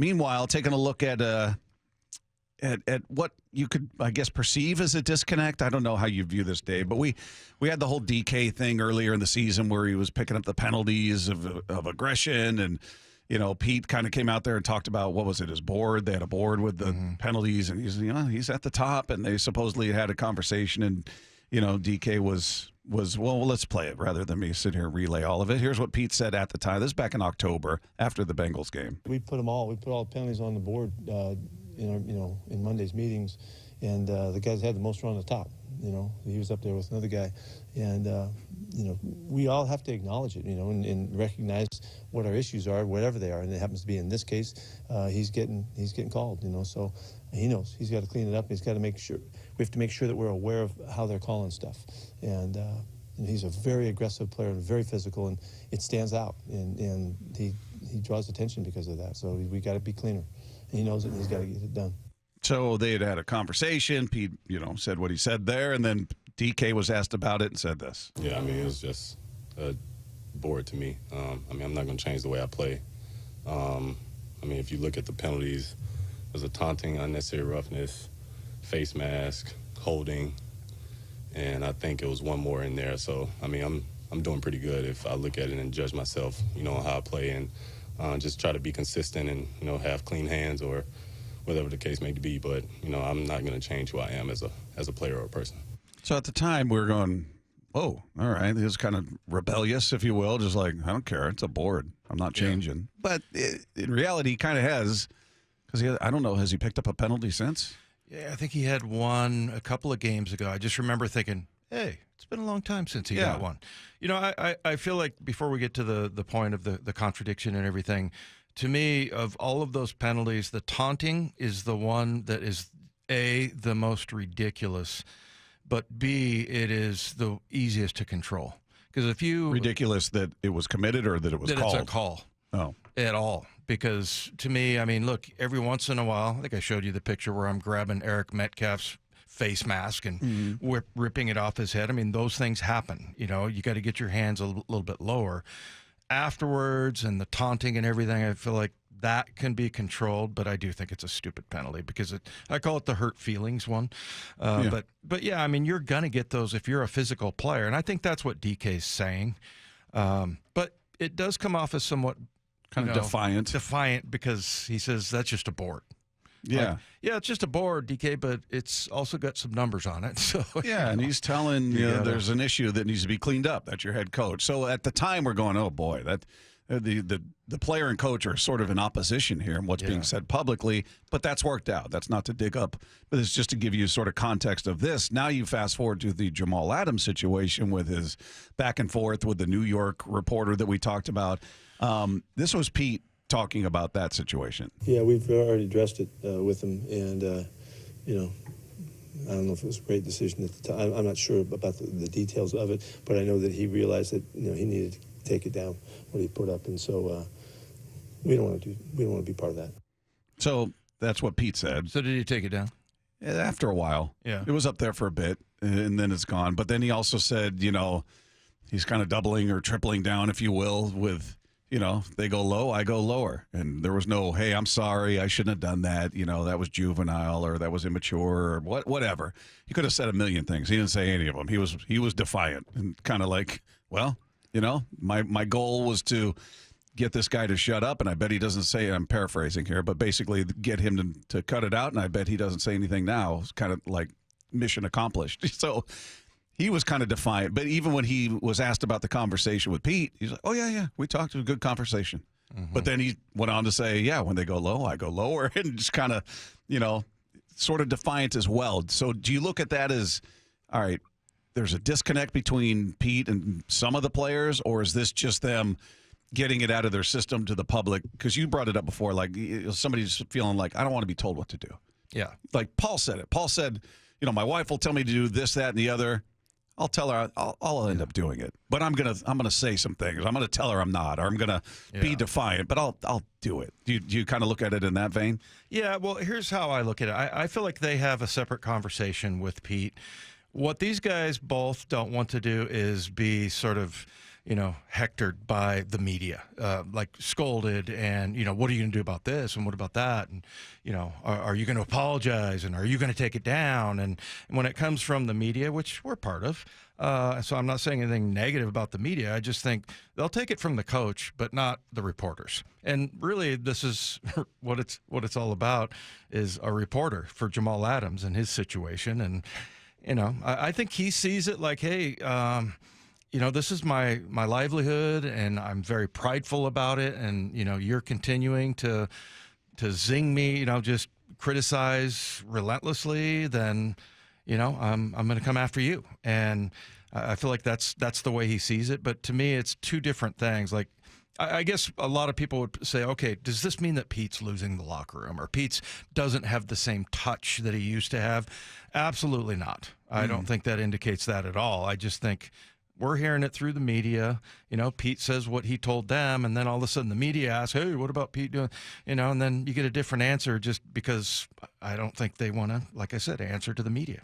Meanwhile, taking a look at what you could, I guess, perceive as a disconnect. I don't know how you view this, Dave, but we had the whole DK thing earlier in the season where he was picking up the penalties of aggression, and Pete kind of came out there and talked about, what was it, his board? They had a board with the penalties, and he's at the top, and they supposedly had a conversation, and DK was well, let's play it rather than me sit here and relay all of it. Here's what Pete said at the time. This is back in October after the Bengals game. We put all the penalties on the board. In Monday's meetings, and the guys had the most run on the top. He was up there with another guy, and we all have to acknowledge it, and recognize what our issues are, whatever they are. And it happens to be in this case, he's getting called. So he knows he's got to clean it up. He's got to make sure. We have to make sure that we're aware of how they're calling stuff, and he's a very aggressive player and very physical, and it stands out, and he draws attention because of that. So we got to be cleaner. He knows it, and he's got to get it done. So they had a conversation. Pete, said what he said there, and then DK was asked about it and said this. Yeah, it was just a bored to me. I'm not going to change the way I play. If you look at the penalties, there's a taunting, unnecessary roughness, face mask, holding, and I think it was one more in there. So, I'm doing pretty good if I look at it and judge myself, on how I play, and just try to be consistent and, have clean hands or whatever the case may be. But, I'm not going to change who I am as a player or a person. So at the time we were going, oh, all right. He was kind of rebellious, if you will, just like, I don't care. It's a board. I'm not changing. Yeah. But in reality, he kind of has, because I don't know, has he picked up a penalty since? Yeah, I think he had one a couple of games ago. I just remember thinking, hey, it's been a long time since he got one. I feel like before we get to the point of the contradiction and everything, to me, of all of those penalties, the taunting is the one that is, A, the most ridiculous, but B, it is the easiest to control. Because if you... Ridiculous that it was committed or that it was called? That it's a call. Oh. At all. Because to me, look, every once in a while, I think I showed you the picture where I'm grabbing Eric Metcalf's face mask and ripping it off his head. Those things happen. You got to get your hands a little bit lower. Afterwards, and the taunting and everything, I feel like that can be controlled, but I do think it's a stupid penalty because I call it the hurt feelings one. But yeah, you're going to get those if you're a physical player, and I think that's what DK's saying. But it does come off as somewhat kind of defiant. Defiant because he says that's just a board. Yeah. It's just a board, DK, but it's also got some numbers on it. So and he's telling there's an issue that needs to be cleaned up. That's your head coach. So at the time we're going, oh boy, that the player and coach are sort of in opposition here in what's being said publicly, but that's worked out. That's not to dig up, but it's just to give you sort of context of this. Now you fast forward to the Jamal Adams situation with his back and forth with the New York reporter that we talked about. This was Pete talking about that situation. Yeah, we've already addressed it with him, and I don't know if it was a great decision at the time. I'm not sure about the details of it, but I know that he realized that he needed to take it down what he put up, and so we don't want to be part of that. So that's what Pete said. So did he take it down? After a while, it was up there for a bit, and then it's gone. But then he also said, he's kind of doubling or tripling down, if you will, with. They go low, I go lower. And there was no, hey, I'm sorry, I shouldn't have done that. That was juvenile or that was immature or whatever. He could have said a million things. He didn't say any of them. He was defiant and kind of like, well, my goal was to get this guy to shut up. And I bet he doesn't say, I'm paraphrasing here, but basically get him to cut it out. And I bet he doesn't say anything now. It's kind of like mission accomplished. So he was kind of defiant, but even when he was asked about the conversation with Pete, he's like, oh, yeah, we talked, a good conversation. But then he went on to say, yeah, when they go low, I go lower, and just kind of, sort of defiant as well. So do you look at that as, all right, there's a disconnect between Pete and some of the players, or is this just them getting it out of their system to the public? Because you brought it up before, like somebody's feeling like, I don't want to be told what to do. Yeah. Like Paul said it. Paul said, my wife will tell me to do this, that, and the other. I'll tell her I'll end up doing it, but I'm gonna say some things. I'm gonna tell her I'm not, or I'm gonna be defiant, but I'll do it. Do you kind of look at it in that vein? Yeah. Well, here's how I look at it. I feel like they have a separate conversation with Pete. What these guys both don't want to do is be sort of, hectored by the media, like scolded, and what are you going to do about this and what about that, and are you going to apologize, and are you going to take it down? And when it comes from the media, which we're part of, so I'm not saying anything negative about the media. I just think they'll take it from the coach, but not the reporters. And really, this is what it's all about, is a reporter for Jamal Adams and his situation. And I think he sees it like, hey, this is my livelihood, and I'm very prideful about it. And you're continuing to zing me, just criticize relentlessly, then I'm going to come after you. And I feel like that's the way he sees it. But to me, it's two different things. Like, I guess a lot of people would say, okay, does this mean that Pete's losing the locker room, or Pete's doesn't have the same touch that he used to have? Absolutely not. I don't think that indicates that at all. I just think we're hearing it through the media. Pete says what he told them, and then all of a sudden the media asks, hey, what about Pete doing? And then you get a different answer just because I don't think they want to, like I said, answer to the media.